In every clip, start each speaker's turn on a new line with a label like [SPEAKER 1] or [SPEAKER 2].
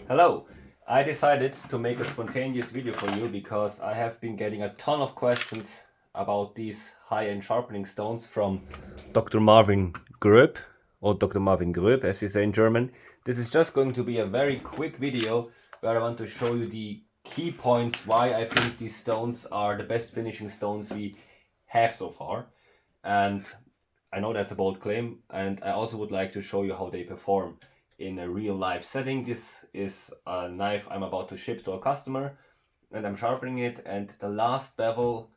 [SPEAKER 1] Hello! I decided to make a spontaneous video for you because I have been getting a ton of questions about these high-end sharpening stones from Dr. Marvin Gröb, or Dr. Marvin Gröb as we say in German. This is just going to be a very quick video where I want to show you the key points why I think these stones are the best finishing stones we have so far. And I know that's a bold claim, and I also would like to show you how they perform in a real life setting. This is a knife I'm about to ship to a customer, and I'm sharpening it, and the last bevel,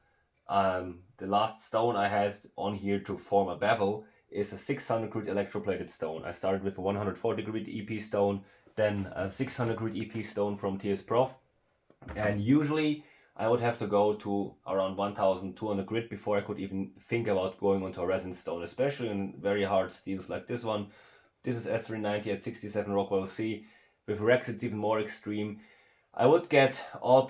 [SPEAKER 1] the last stone I had on here to form a bevel is a 600 grit electroplated stone. I started with a 140 grit EP stone, then a 600 grit EP stone from TS Prof, and usually I would have to go to around 1200 grit before I could even think about going onto a resin stone, especially in very hard steels like this one. This is S390 at 67 Rockwell C. With Rex it's even more extreme. I would get all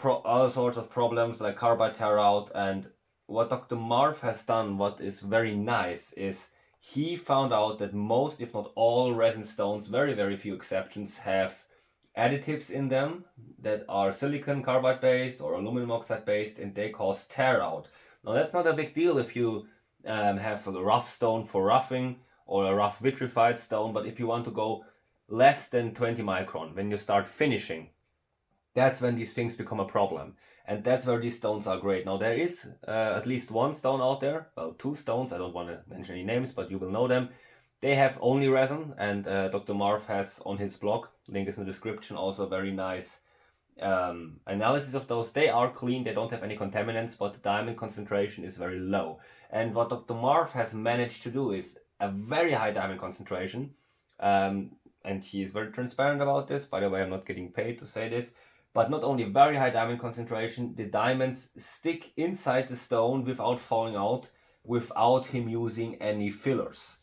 [SPEAKER 1] sorts of problems like carbide tear out, and what Dr. Marv has done, what is very nice, is he found out that most, if not all, resin stones, very few exceptions, have additives in them that are silicon carbide based or aluminum oxide based, and they cause tear out. Now that's not a big deal if you have a rough stone for roughing or a rough vitrified stone, but if you want to go less than 20 micron, when you start finishing, that's when these things become a problem. And that's where these stones are great. Now there is at least one stone out there, well, two stones, I don't want to mention any names, but you will know them. They have only resin, and Dr. Marv has on his blog, link is in the description, also very nice analysis of those. They are clean, they don't have any contaminants, but the diamond concentration is very low. And what Dr. Marv has managed to do is a very high diamond concentration, and he is very transparent about this. By the way, I'm not getting paid to say this, but not only very high diamond concentration, the diamonds stick inside the stone without falling out, without him using any fillers.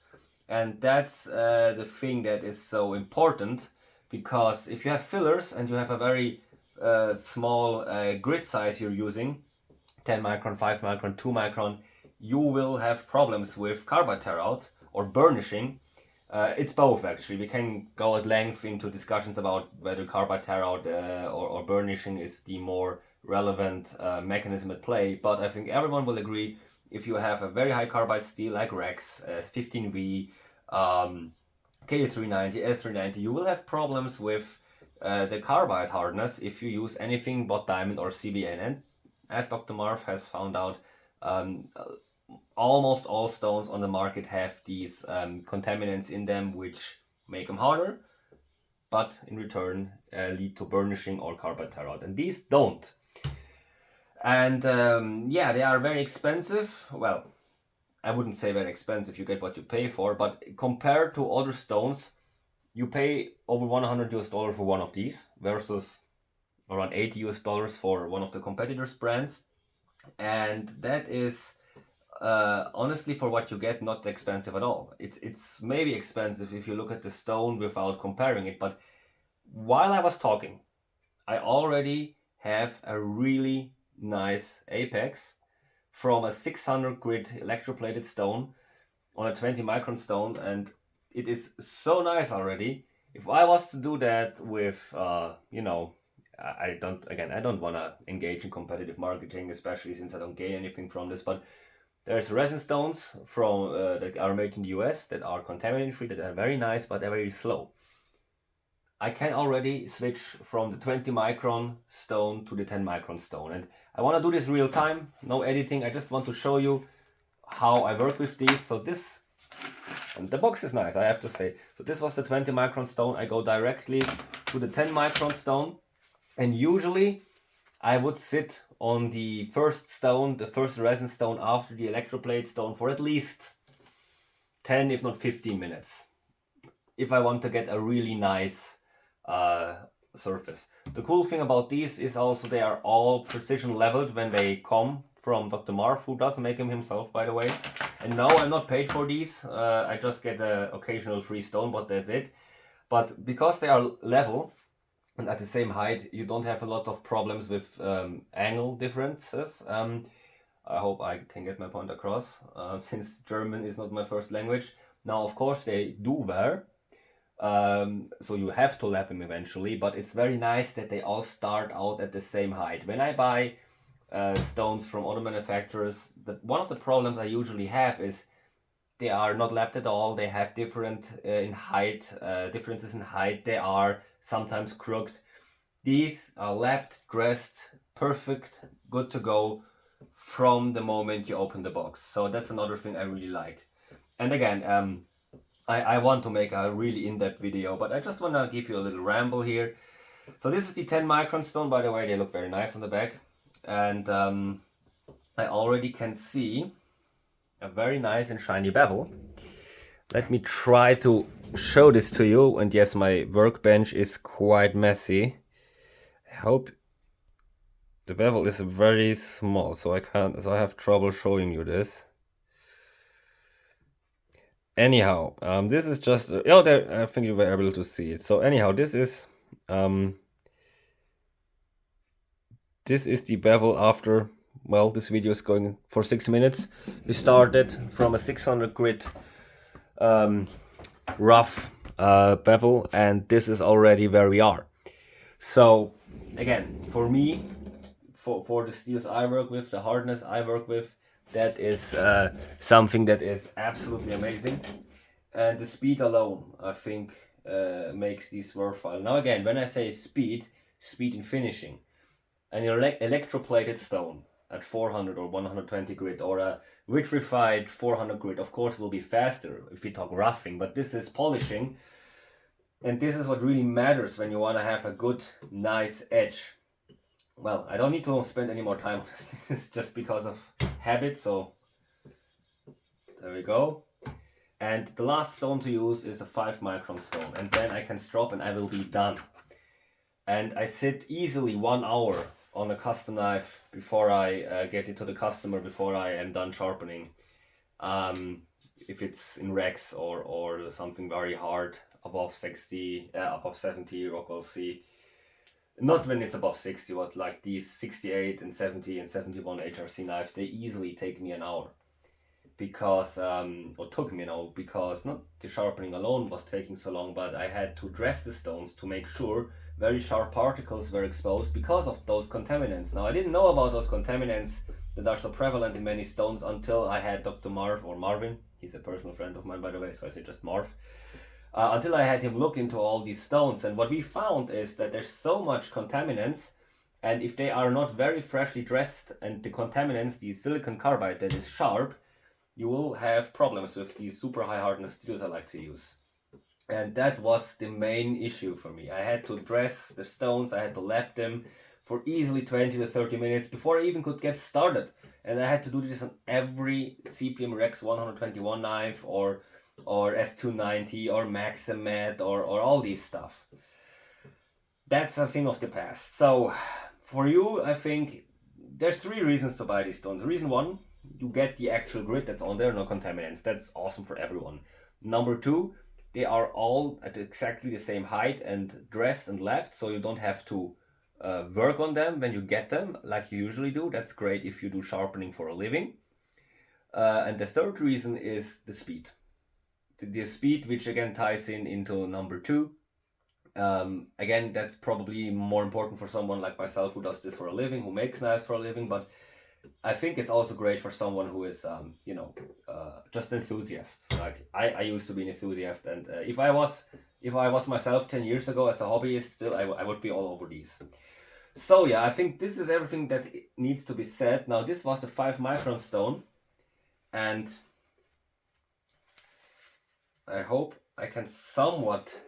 [SPEAKER 1] And that's the thing that is so important, because if you have fillers and you have a very small grit size you're using, 10 micron, 5 micron, 2 micron, you will have problems with carbide tear out or burnishing. It's both actually. We can go at length into discussions about whether carbide tear out or burnishing is the more relevant mechanism at play, but I think everyone will agree if you have a very high carbide steel like Rex, 15V, K390, S390, you will have problems with the carbide hardness if you use anything but diamond or CBN. And as Dr. Marv has found out, almost all stones on the market have these contaminants in them which make them harder, but in return lead to burnishing or carbide tear out. And these don't. And yeah, they are very expensive. Well, I wouldn't say very expensive, you get what you pay for, but compared to other stones, you pay over $100 for one of these versus around $80 for one of the competitors' brands. And that is honestly, for what you get, not expensive at all. It's maybe expensive if you look at the stone without comparing it, but while I was talking, I already have a really nice apex from a 600 grit electroplated stone on a 20 micron stone, and it is so nice already. If I was to do that with, I don't want to engage in competitive marketing, especially since I don't gain anything from this, but there's resin stones from that are made in the US that are contaminant free, that are very nice, but they're very slow. I can already switch from the 20 micron stone to the 10 micron stone, and I want to do this real time, no editing. I just want to show you how I work with these. So this, and the box is nice, I have to say. So this was the 20 micron stone. I go directly to the 10 micron stone, and usually I would sit on the first stone, the first resin stone after the electroplate stone for at least 10 if not 15 minutes if I want to get a really nice surface. The cool thing about these is also they are all precision leveled when they come from Dr. Marv, who does make them himself, by the way. And no, I'm not paid for these. I just get an occasional free stone, but that's it. But because they are level and at the same height, you don't have a lot of problems with angle differences. I hope I can get my point across, since German is not my first language. Now, of course, they do wear. So you have to lap them eventually, but it's very nice that they all start out at the same height. When I buy stones from other manufacturers, one of the problems I usually have is they are not lapped at all. They have differences in height. They are sometimes crooked. These are lapped, dressed, perfect, good to go from the moment you open the box. So that's another thing I really like. And again, I want to make a really in-depth video, but I just want to give you a little ramble here. So this is the 10 micron stone, by the way. They look very nice on the back. And I already can see a very nice and shiny bevel. Let me try to show this to you. And yes, my workbench is quite messy. I hope the bevel is very small, so I have trouble showing you this. Anyhow, this is just there. I think you were able to see it. So anyhow, this is the bevel after. Well, this video is going for 6 minutes. We started from a 600 grit rough bevel, and this is already where we are. So again, for me, for the steels I work with, the hardness I work with, that is something that is absolutely amazing. And the speed alone, I think, makes this worthwhile. Now again, when I say speed in finishing, an electroplated stone at 400 or 120 grit, or a vitrified 400 grit, of course, will be faster if we talk roughing, but this is polishing. And this is what really matters when you want to have a good, nice edge. Well, I don't need to spend any more time on this. This is just because of habit, so there we go. And the last stone to use is a 5 micron stone, and then I can strop and I will be done. And I sit easily 1 hour on a custom knife before I get it to the customer, before I am done sharpening. If it's in Rex or something very hard, above 60, above 70 Rockwell C. Not when it's above 60, but like these 68 and 70 and 71 HRC knives, they easily take me an hour. Because, or took me an hour, because not the sharpening alone was taking so long, but I had to dress the stones to make sure very sharp particles were exposed because of those contaminants. Now, I didn't know about those contaminants that are so prevalent in many stones until I had Dr. Marv, or Marvin, he's a personal friend of mine, by the way, so I say just Marv. Until I had him look into all these stones, and what we found is that there's so much contaminants, and if they are not very freshly dressed, and the contaminants, the silicon carbide that is sharp, you will have problems with these super high hardness steels I like to use. And that was the main issue for me. I had to dress the stones, I had to lap them for easily 20 to 30 minutes before I even could get started. And I had to do this on every CPM Rex 121 knife or S290 or Maximat or all these stuff. That's a thing of the past. So for you, I think there's 3 reasons to buy these stones. Reason 1, you get the actual grit that's on there, no contaminants. That's awesome for everyone. Number 2, they are all at exactly the same height and dressed and lapped, so you don't have to work on them when you get them like you usually do. That's great if you do sharpening for a living. And the 3rd reason is the speed. The speed, which again ties into number 2. Again, that's probably more important for someone like myself who does this for a living, who makes knives for a living, but I think it's also great for someone who is, just an enthusiast. Like I used to be an enthusiast, and if I was myself 10 years ago as a hobbyist, still I would be all over these. So yeah, I think this is everything that needs to be said. Now this was the 5 micron stone, and I hope I can somewhat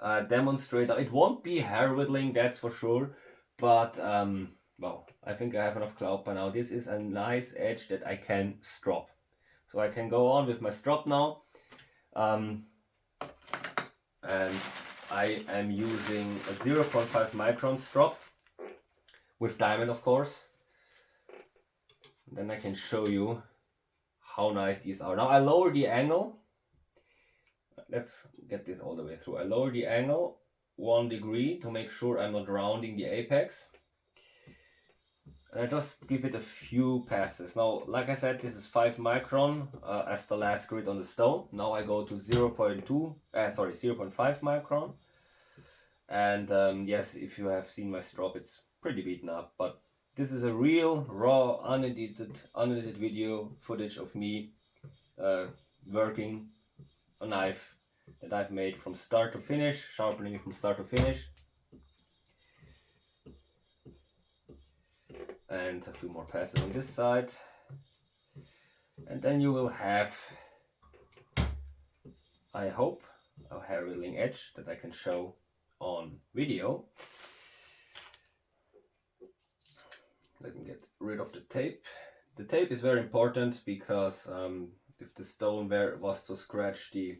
[SPEAKER 1] demonstrate. It won't be hair whittling, that's for sure, but well, I think I have enough clout by now. This is a nice edge that I can strop. So I can go on with my strop now. And I am using a 0.5 micron strop with diamond, of course. Then I can show you how nice these are. Now I lower the angle. Let's get this all the way through. I lower the angle 1 degree to make sure I'm not rounding the apex. And I just give it a few passes. Now, like I said, this is 5 micron as the last grit on the stone. Now I go to 0.5 micron. And yes, if you have seen my strop, it's pretty beaten up, but this is a real raw unedited video footage of me working a knife that I've made from start to finish, sharpening it from start to finish. And a few more passes on this side. And then you will have, I hope, a hair revealing edge that I can show on video. Let me get rid of the tape. The tape is very important because if the stone was to scratch the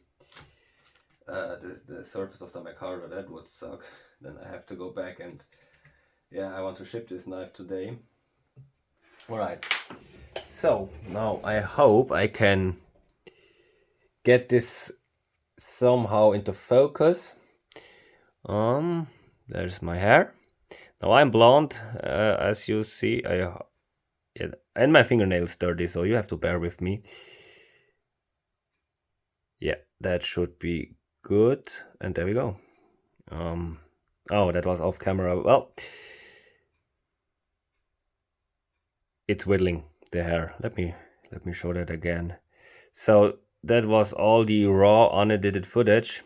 [SPEAKER 1] surface of the micarta, that would suck. Then I have to go back and yeah, I want to ship this knife today. Alright, so now I hope I can get this somehow into focus. There's my hair. Now I'm blonde, as you see, and my fingernails dirty, so you have to bear with me. Yeah, that should be good, and there we go. Oh, that was off camera. Well, it's whittling the hair. Let me show that again. So that was all the raw unedited footage.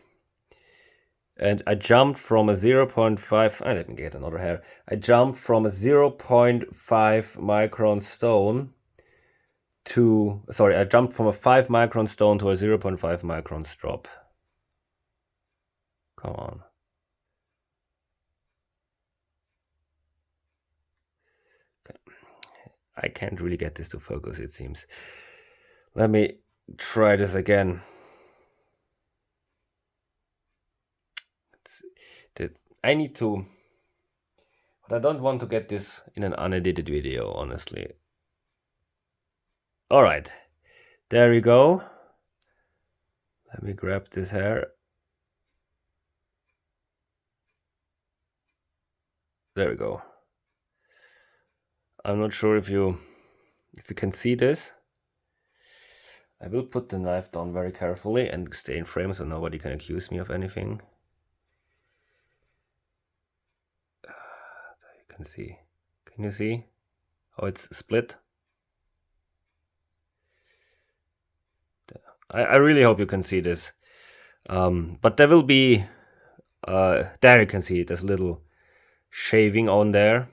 [SPEAKER 1] And I jumped from a 0.5, let me get another hair. I jumped from a 0.5 micron stone to, sorry, I jumped from a 5 micron stone to a 0.5 micron strop. Come on. Okay. I can't really get this to focus, it seems. Let me try this again. I need to, but I don't want to get this in an unedited video, honestly. All right, there we go. Let me grab this hair. There we go. I'm not sure if you can see this. I will put the knife down very carefully and stay in frame so nobody can accuse me of anything. There you can see. Can you see how it's split? I really hope you can see this. But there will be, there you can see it, there's a little shaving on there.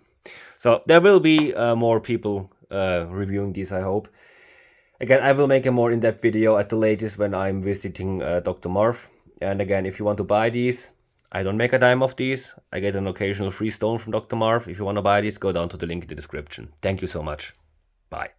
[SPEAKER 1] So there will be more people reviewing these, I hope. Again, I will make a more in-depth video at the latest when I'm visiting Dr. Marv. And again, if you want to buy these, I don't make a dime of these. I get an occasional free stone from Dr. Marv. If you want to buy these, go down to the link in the description. Thank you so much. Bye.